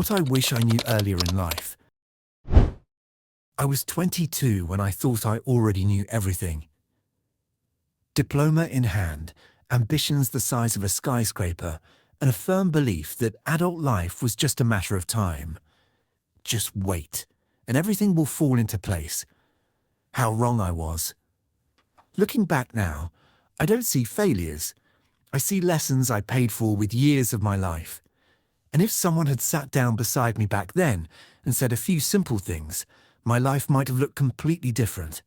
What I wish I knew earlier in life. I was 22 when I thought I already knew everything. Diploma in hand, ambitions the size of a skyscraper, and a firm belief that adult life was just a matter of time. Just wait, and everything will fall into place. How wrong I was. Looking back now, I don't see failures. I see lessons I paid for with years of my life. And if someone had sat down beside me back then and said a few simple things, my life might have looked completely different.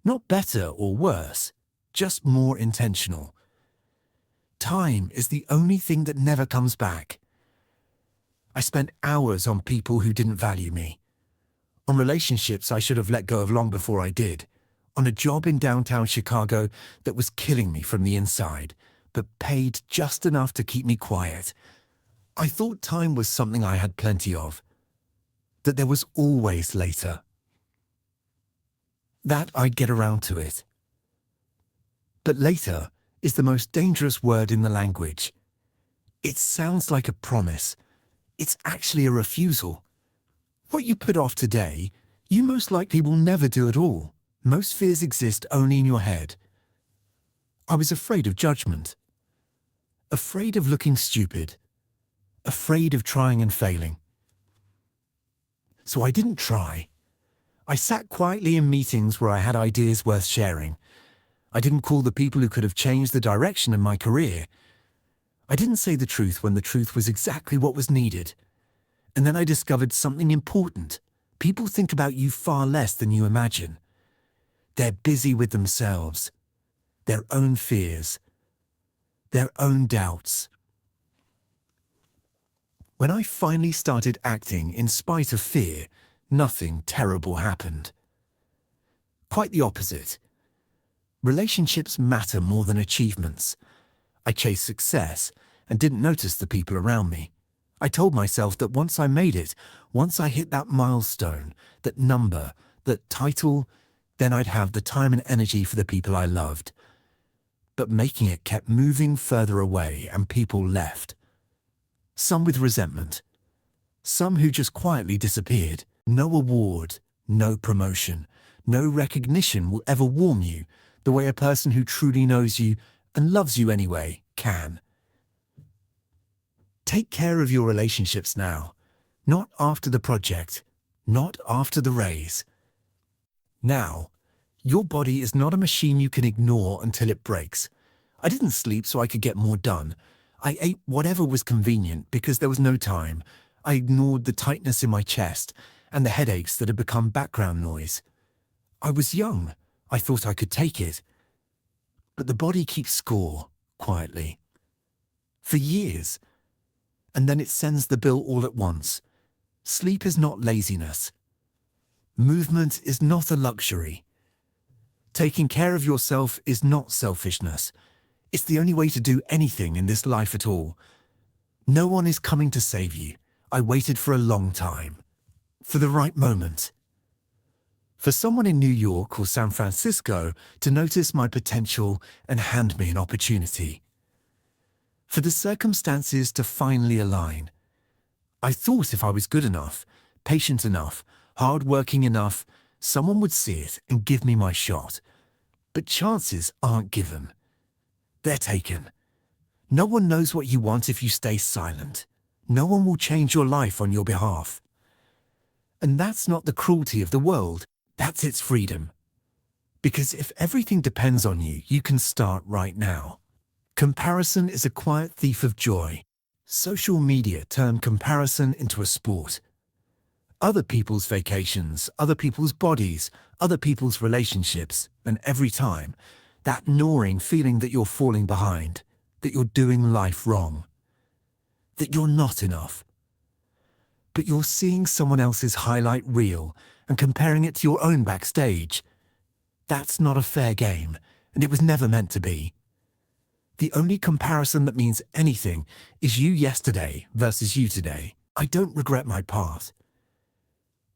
Not better or worse, just more intentional. Time is the only thing that never comes back. I spent hours on people who didn't value me. On relationships I should have let go of long before I did. On a job in downtown Chicago that was killing me from the inside, but paid just enough to keep me quiet. I thought time was something I had plenty of. That there was always later. That I'd get around to it. But later is the most dangerous word in the language. It sounds like a promise. It's actually a refusal. What you put off today, you most likely will never do at all. Most fears exist only in your head. I was afraid of judgment. Afraid of looking stupid. Afraid of trying and failing. So I didn't try. I sat quietly in meetings where I had ideas worth sharing. I didn't call the people who could have changed the direction of my career. I didn't say the truth when the truth was exactly what was needed. And then I discovered something important. People think about you far less than you imagine. They're busy with themselves, their own fears, their own doubts. When I finally started acting in spite of fear, nothing terrible happened. Quite the opposite. Relationships matter more than achievements. I chased success and didn't notice the people around me. I told myself that once I made it, once I hit that milestone, that number, that title, then I'd have the time and energy for the people I loved. But making it kept moving further away and people left. Some with resentment. Some who just quietly disappeared. No award, no promotion, no recognition will ever warm you the way a person who truly knows you and loves you anyway can. Take care of your relationships now, not after the project, not after the raise. Now, your body is not a machine you can ignore until it breaks. I didn't sleep so I could get more done. I ate whatever was convenient because there was no time. I ignored the tightness in my chest and the headaches that had become background noise. I was young. I thought I could take it. But the body keeps score, quietly. For years. And then it sends the bill all at once. Sleep is not laziness. Movement is not a luxury. Taking care of yourself is not selfishness. It's the only way to do anything in this life at all. No one is coming to save you. I waited for a long time. For the right moment. For someone in New York or San Francisco to notice my potential and hand me an opportunity. For the circumstances to finally align. I thought if I was good enough, patient enough, hard-working enough, someone would see it and give me my shot. But chances aren't given. They're taken. No one knows what you want if you stay silent. No one will change your life on your behalf. And that's not the cruelty of the world, that's its freedom. Because if everything depends on you, you can start right now. Comparison is a quiet thief of joy. Social media turned comparison into a sport. Other people's vacations, other people's bodies, other people's relationships, and every time, that gnawing feeling that you're falling behind, that you're doing life wrong, that you're not enough. But you're seeing someone else's highlight reel and comparing it to your own backstage. That's not a fair game, and it was never meant to be. The only comparison that means anything is you yesterday versus you today. I don't regret my path.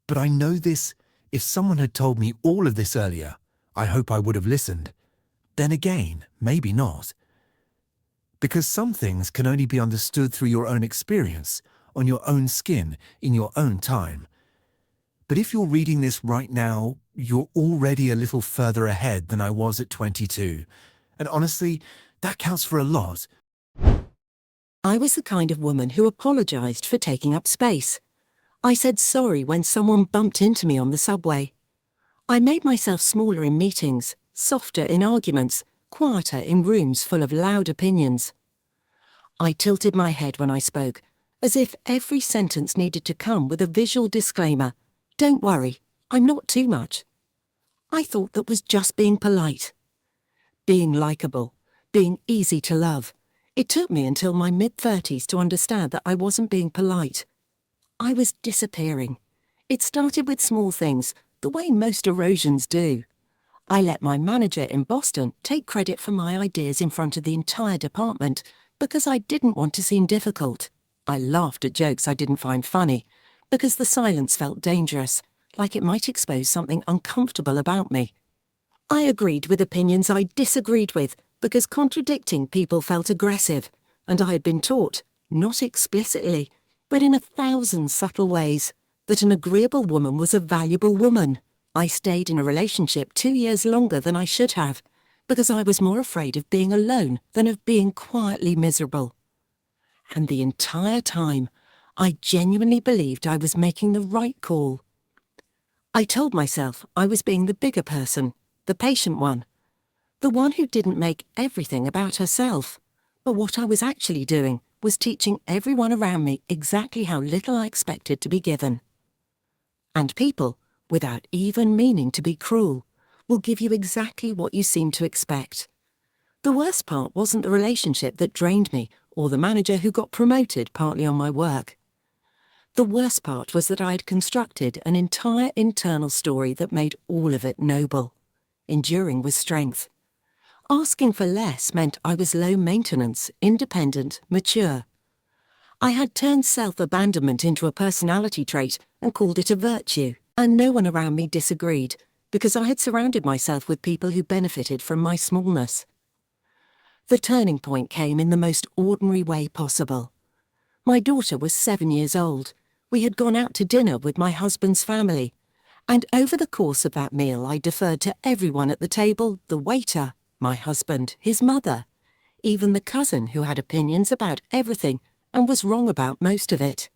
But I know this, if someone had told me all of this earlier, I hope I would have listened. Then again, maybe not. Because some things can only be understood through your own experience, on your own skin in your own time. But if you're reading this right now, you're already a little further ahead than I was at 22. And honestly, that counts for a lot. I was the kind of woman who apologized for taking up space. I said sorry when someone bumped into me on the subway. I made myself smaller in meetings, softer in arguments, quieter in rooms full of loud opinions. I tilted my head when I spoke, as if every sentence needed to come with a visual disclaimer. Don't worry, I'm not too much. I thought that was just being polite. Being likable, being easy to love. It took me until my mid-30s to understand that I wasn't being polite. I was disappearing. It started with small things, the way most erosions do. I let my manager in Boston take credit for my ideas in front of the entire department because I didn't want to seem difficult. I laughed at jokes I didn't find funny because the silence felt dangerous, like it might expose something uncomfortable about me. I agreed with opinions I disagreed with because contradicting people felt aggressive, and I had been taught, not explicitly, but in 1,000 subtle ways, that an agreeable woman was a valuable woman. I stayed in a relationship 2 years longer than I should have, because I was more afraid of being alone than of being quietly miserable. And the entire time, I genuinely believed I was making the right call. I told myself I was being the bigger person, the patient one, the one who didn't make everything about herself. But what I was actually doing was teaching everyone around me exactly how little I expected to be given. And people, without even meaning to be cruel, will give you exactly what you seem to expect. The worst part wasn't the relationship that drained me or the manager who got promoted partly on my work. The worst part was that I had constructed an entire internal story that made all of it noble, enduring with strength. Asking for less meant I was low maintenance, independent, mature. I had turned self-abandonment into a personality trait and called it a virtue, and no one around me disagreed, because I had surrounded myself with people who benefited from my smallness. The turning point came in the most ordinary way possible. My daughter was 7 years old. We had gone out to dinner with my husband's family, and over the course of that meal I deferred to everyone at the table, the waiter, my husband, his mother, even the cousin who had opinions about everything and was wrong about most of it.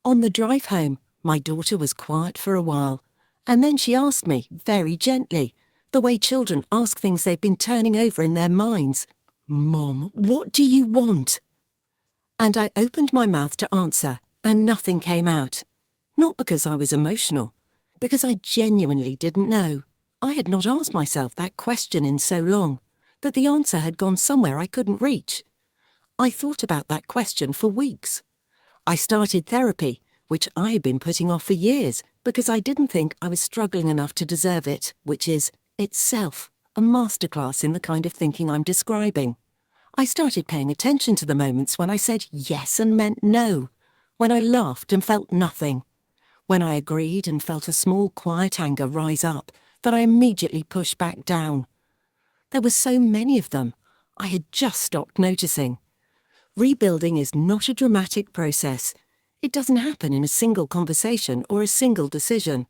On the drive home, my daughter was quiet for a while, and then she asked me, very gently, the way children ask things they've been turning over in their minds, "Mom, what do you want?" And I opened my mouth to answer, and nothing came out. Not because I was emotional, because I genuinely didn't know. I had not asked myself that question in so long, that the answer had gone somewhere I couldn't reach. I thought about that question for weeks. I started therapy, which I had been putting off for years, because I didn't think I was struggling enough to deserve it, which is, itself, a masterclass in the kind of thinking I'm describing. I started paying attention to the moments when I said yes and meant no, when I laughed and felt nothing, when I agreed and felt a small quiet anger rise up that I immediately pushed back down. There were so many of them, I had just stopped noticing. Rebuilding is not a dramatic process. It doesn't happen in a single conversation or a single decision.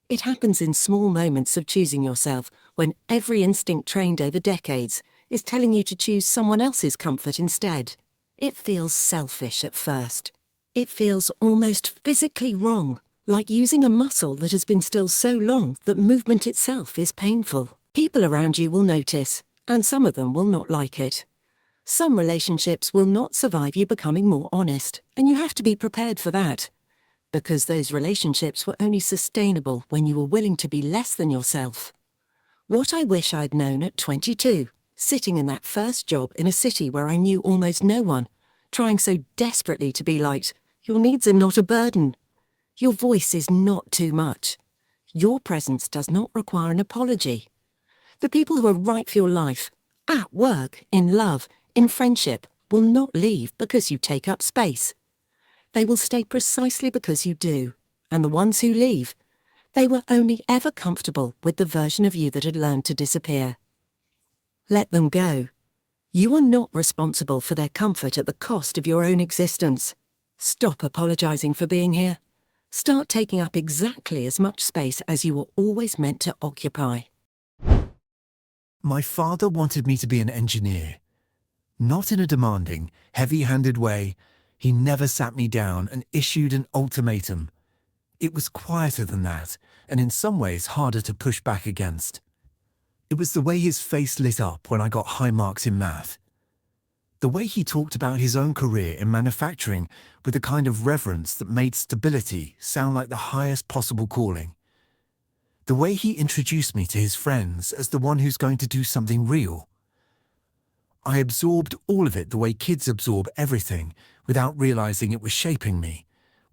It happens in small moments of choosing yourself, when every instinct trained over decades is telling you to choose someone else's comfort instead. It feels selfish at first. It feels almost physically wrong, like using a muscle that has been still so long that movement itself is painful. People around you will notice, and some of them will not like it. Some relationships will not survive you becoming more honest, and you have to be prepared for that. Because those relationships were only sustainable when you were willing to be less than yourself. What I wish I'd known at 22, sitting in that first job in a city where I knew almost no one, trying so desperately to be liked, your needs are not a burden. Your voice is not too much. Your presence does not require an apology. The people who are right for your life, at work, in love, in friendship, will not leave because you take up space. They will stay precisely because you do, and the ones who leave, they were only ever comfortable with the version of you that had learned to disappear. Let them go. You are not responsible for their comfort at the cost of your own existence. Stop apologizing for being here. Start taking up exactly as much space as you were always meant to occupy. My father wanted me to be an engineer. Not in a demanding, heavy-handed way. He never sat me down and issued an ultimatum. It was quieter than that, and in some ways harder to push back against. It was the way his face lit up when I got high marks in math. The way he talked about his own career in manufacturing with a kind of reverence that made stability sound like the highest possible calling. The way he introduced me to his friends as the one who's going to do something real. I absorbed all of it the way kids absorb everything, without realizing it was shaping me,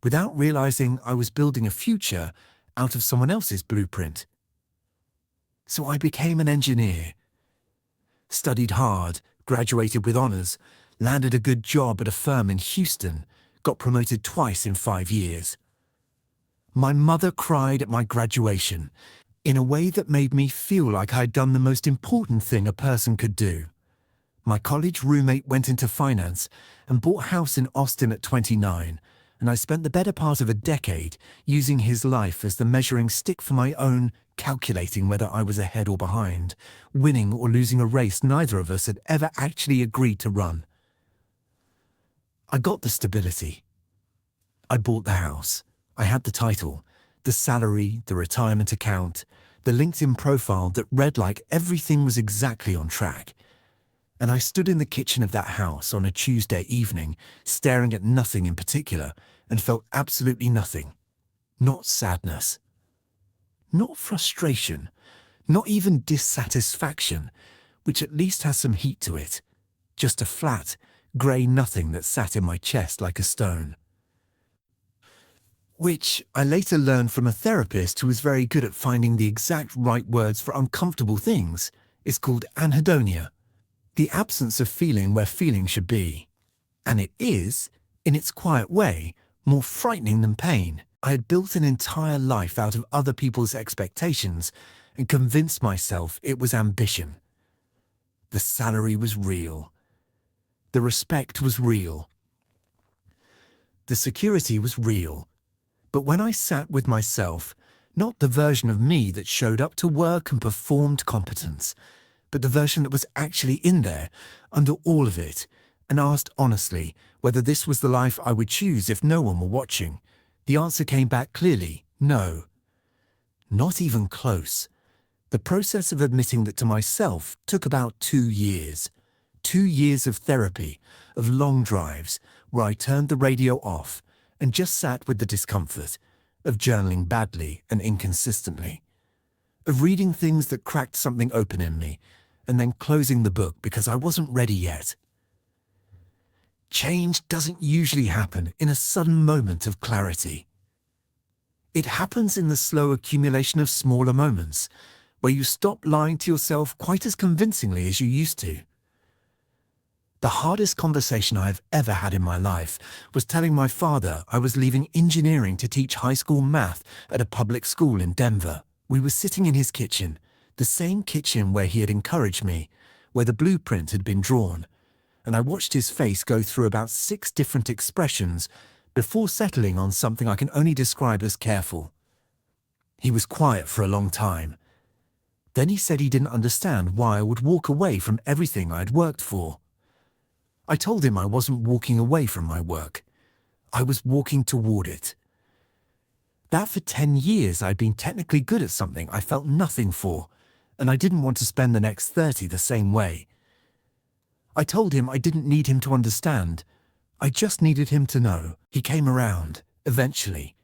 without realizing I was building a future out of someone else's blueprint. So I became an engineer. Studied hard, graduated with honors, landed a good job at a firm in Houston, got promoted twice in 5 years. My mother cried at my graduation in a way that made me feel like I'd done the most important thing a person could do. My college roommate went into finance and bought a house in Austin at 29, and I spent the better part of a decade using his life as the measuring stick for my own, calculating whether I was ahead or behind, winning or losing a race neither of us had ever actually agreed to run. I got the stability. I bought the house. I had the title, the salary, the retirement account, the LinkedIn profile that read like everything was exactly on track. And I stood in the kitchen of that house on a Tuesday evening, staring at nothing in particular, and felt absolutely nothing. Not sadness. Not frustration. Not even dissatisfaction, which at least has some heat to it. Just a flat, grey nothing that sat in my chest like a stone. Which I later learned from a therapist who was very good at finding the exact right words for uncomfortable things. It's called anhedonia, the absence of feeling where feeling should be. And it is, in its quiet way, more frightening than pain. I had built an entire life out of other people's expectations and convinced myself it was ambition. The salary was real. The respect was real. The security was real. But when I sat with myself, not the version of me that showed up to work and performed competence, but the version that was actually in there, under all of it, and asked honestly whether this was the life I would choose if no one were watching, the answer came back clearly, no. Not even close. The process of admitting that to myself took about 2 years. 2 years of therapy, of long drives, where I turned the radio off and just sat with the discomfort, of journaling badly and inconsistently, of reading things that cracked something open in me, and then closing the book because I wasn't ready yet. Change doesn't usually happen in a sudden moment of clarity. It happens in the slow accumulation of smaller moments, where you stop lying to yourself quite as convincingly as you used to. The hardest conversation I've ever had in my life was telling my father I was leaving engineering to teach high school math at a public school in Denver. We were sitting in his kitchen, the same kitchen where he had encouraged me, where the blueprint had been drawn, and I watched his face go through about 6 different expressions before settling on something I can only describe as careful. He was quiet for a long time. Then he said he didn't understand why I would walk away from everything I'd worked for. I told him I wasn't walking away from my work. I was walking toward it. That for 10 years I'd been technically good at something I felt nothing for, and I didn't want to spend the next 30 the same way. I told him I didn't need him to understand. I just needed him to know. He came around, eventually.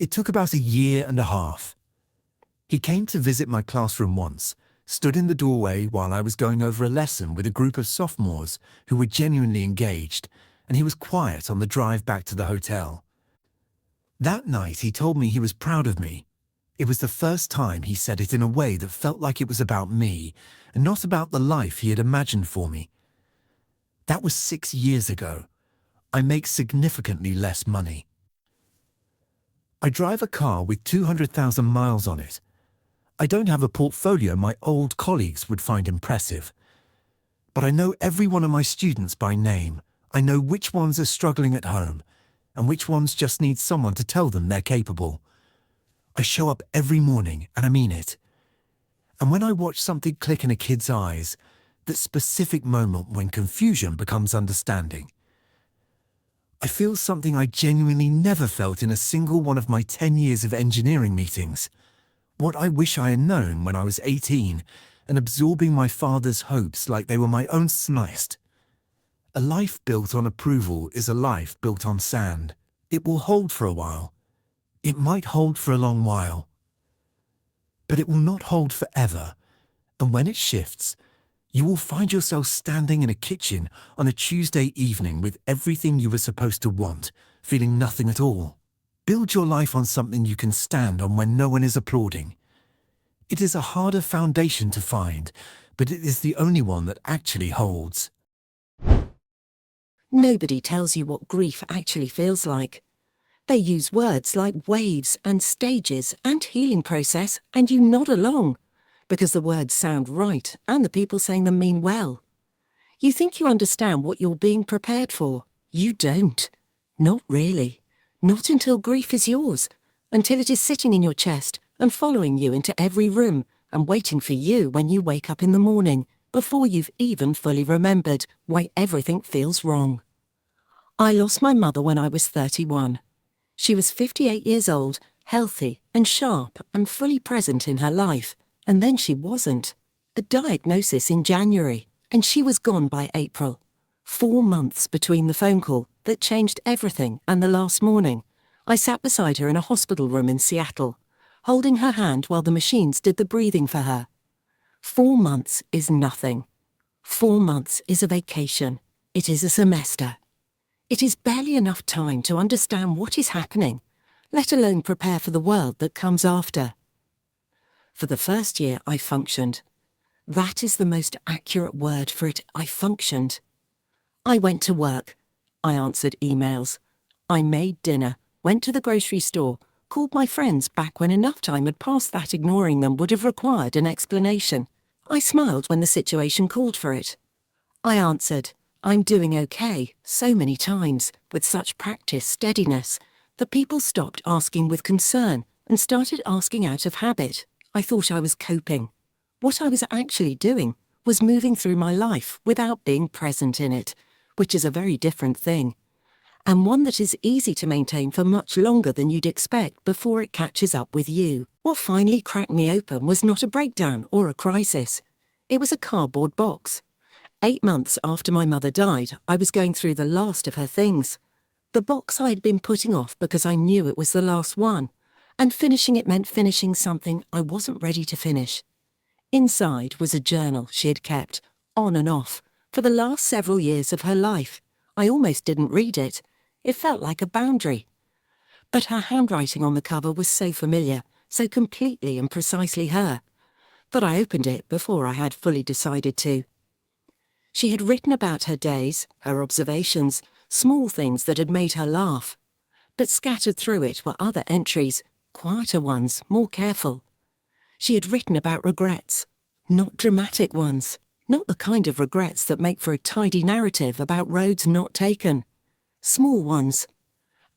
It took about 1.5 years. He came to visit my classroom once, stood in the doorway while I was going over a lesson with a group of sophomores who were genuinely engaged, and he was quiet on the drive back to the hotel. That night he told me he was proud of me. It was the first time he said it in a way that felt like it was about me, and not about the life he had imagined for me. That was 6 years ago. I make significantly less money. I drive a car with 200,000 miles on it. I don't have a portfolio my old colleagues would find impressive. But I know every one of my students by name. I know which ones are struggling at home, and which ones just need someone to tell them they're capable. I show up every morning, and I mean it. And when I watch something click in a kid's eyes, that specific moment when confusion becomes understanding, I feel something I genuinely never felt in a single one of my 10 years of engineering meetings. What I wish I had known when I was 18 and absorbing my father's hopes like they were my own sliced. A life built on approval is a life built on sand. It will hold for a while. It might hold for a long while. But it will not hold forever. And when it shifts, you will find yourself standing in a kitchen on a Tuesday evening with everything you were supposed to want, feeling nothing at all. Build your life on something you can stand on when no one is applauding. It is a harder foundation to find, but it is the only one that actually holds. Nobody tells you what grief actually feels like. They use words like waves and stages and healing process, and you nod along, because the words sound right and the people saying them mean well. You think you understand what you're being prepared for. You don't. Not really. Not until grief is yours, until it is sitting in your chest and following you into every room and waiting for you when you wake up in the morning, before you've even fully remembered why everything feels wrong. I lost my mother when I was 31. She was 58 years old, healthy and sharp and fully present in her life, and then she wasn't. A diagnosis in January, and she was gone by April. 4 months between the phone call that changed everything and the last morning. I sat beside her in a hospital room in Seattle, holding her hand while the machines did the breathing for her. 4 months is nothing. 4 months is a vacation. It is a semester. It is barely enough time to understand what is happening, let alone prepare for the world that comes after. For the first year, I functioned. That is the most accurate word for it. I functioned. I went to work. I answered emails. I made dinner, went to the grocery store, called my friends back when enough time had passed that ignoring them would have required an explanation. I smiled when the situation called for it. I answered, "I'm doing okay," so many times, with such practice, steadiness, that people stopped asking with concern and started asking out of habit. I thought I was coping. What I was actually doing was moving through my life without being present in it, which is a very different thing, and one that is easy to maintain for much longer than you'd expect before it catches up with you. What finally cracked me open was not a breakdown or a crisis. It was a cardboard box. 8 months after my mother died, I was going through the last of her things. The box I had been putting off because I knew it was the last one, and finishing it meant finishing something I wasn't ready to finish. Inside was a journal she had kept, on and off, for the last several years of her life. I almost didn't read it. It felt like a boundary. But her handwriting on the cover was so familiar, so completely and precisely her, that I opened it before I had fully decided to. She had written about her days, her observations, small things that had made her laugh. But scattered through it were other entries, quieter ones, more careful. She had written about regrets, not dramatic ones, not the kind of regrets that make for a tidy narrative about roads not taken. Small ones.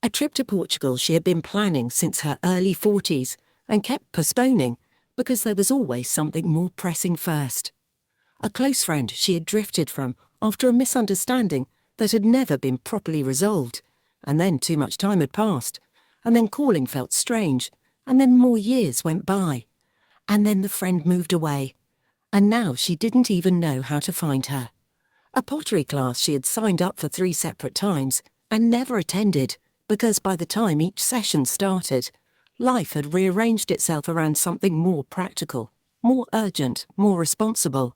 A trip to Portugal she had been planning since her early 40s and kept postponing because there was always something more pressing first. A close friend she had drifted from after a misunderstanding that had never been properly resolved, and then too much time had passed, and then calling felt strange, and then more years went by, and then the friend moved away, and now she didn't even know how to find her. A pottery class she had signed up for 3 separate times and never attended because by the time each session started, life had rearranged itself around something more practical, more urgent, more responsible.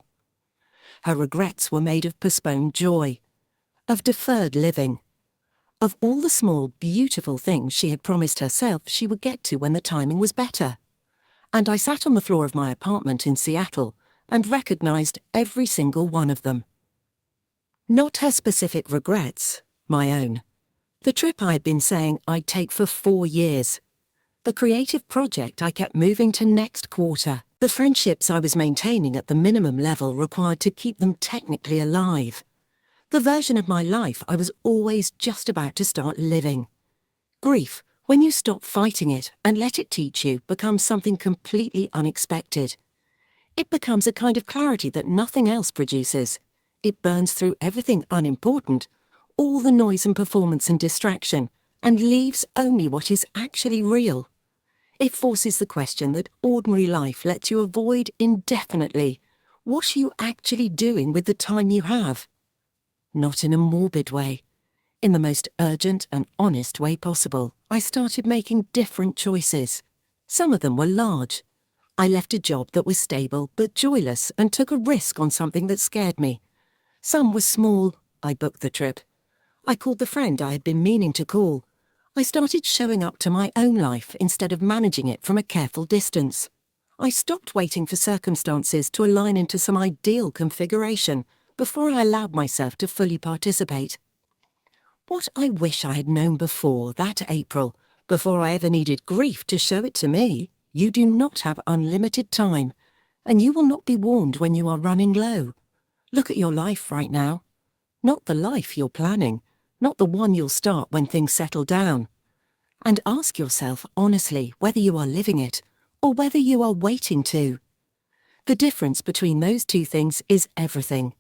Her regrets were made of postponed joy, of deferred living, of all the small, beautiful things she had promised herself she would get to when the timing was better. And I sat on the floor of my apartment in Seattle and recognized every single one of them. Not her specific regrets, my own. The trip I had been saying I'd take for 4 years. The creative project I kept moving to next quarter. The friendships I was maintaining at the minimum level required to keep them technically alive. The version of my life I was always just about to start living. Grief, when you stop fighting it and let it teach you, becomes something completely unexpected. It becomes a kind of clarity that nothing else produces. It burns through everything unimportant, all the noise and performance and distraction, and leaves only what is actually real. It forces the question that ordinary life lets you avoid indefinitely. What are you actually doing with the time you have? Not in a morbid way. In the most urgent and honest way possible, I started making different choices. Some of them were large. I left a job that was stable but joyless and took a risk on something that scared me. Some were small. I booked the trip. I called the friend I had been meaning to call. I started showing up to my own life instead of managing it from a careful distance. I stopped waiting for circumstances to align into some ideal configuration before I allowed myself to fully participate. What I wish I had known before that April, before I ever needed grief to show it to me: you do not have unlimited time, and you will not be warned when you are running low. Look at your life right now. Not the life you're planning, not the one you'll start when things settle down. And ask yourself honestly whether you are living it, or whether you are waiting to. The difference between those two things is everything.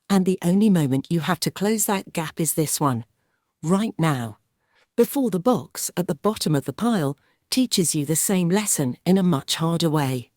And the only moment you have to close that gap is this one. Right now. Before the box at the bottom of the pile teaches you the same lesson in a much harder way.